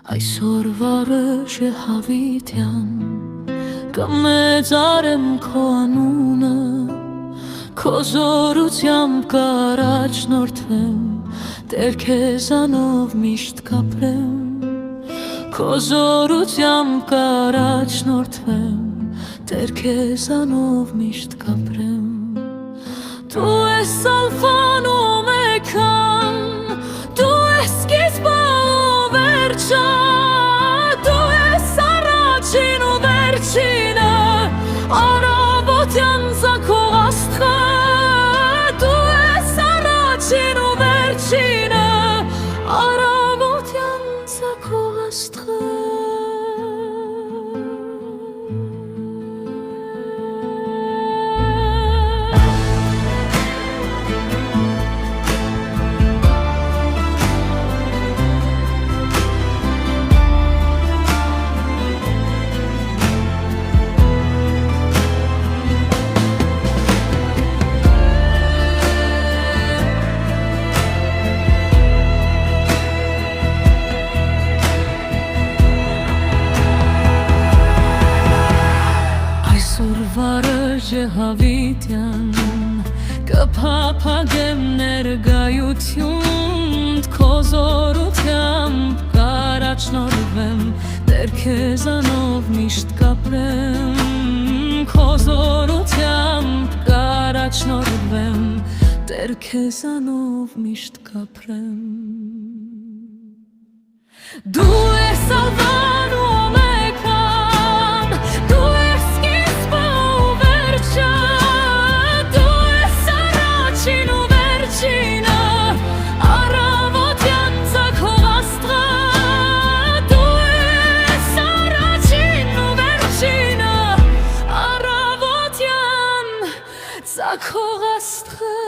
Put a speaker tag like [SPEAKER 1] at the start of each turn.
[SPEAKER 1] Այսօր վարժ է հավիտյան, կմեծարեմ քո անունը, քո զորությամբ կառաջնորդվեմ, Տեր քեզանով միշտ կապրեմ, քո զորությամբ կառաջնորդվեմ, Տեր քեզանով միշտ կապրեմ, Դու ես ալֆան ու օմեգան, դու ես սկիզբը ու վերջը, դու ես առաջին ու վերջինը, առավոտյան ծագող Աստղը, դու ես առաջին ու վերջինը, առավոտյան ծագող Աստղը։ Վարժ է հավիտյան, կփափագեմ ներկայություն, քո զորությամբ կառաջնորդվեմ, Տեր քեզանով միշտ կապրեմ, քո զորությամբ կառաջնորդվեմ, Տեր քեզանով միշտ կապրեմ, դու ես ալֆան ու օմեգան, դու ես սկիզբը ու վերջը, դու ես առաջին ու վերջինը, առավոտյան ծագող Աստղը, դու ես առաջին ու վերջինը, առավոտյան ծագող Աստղը։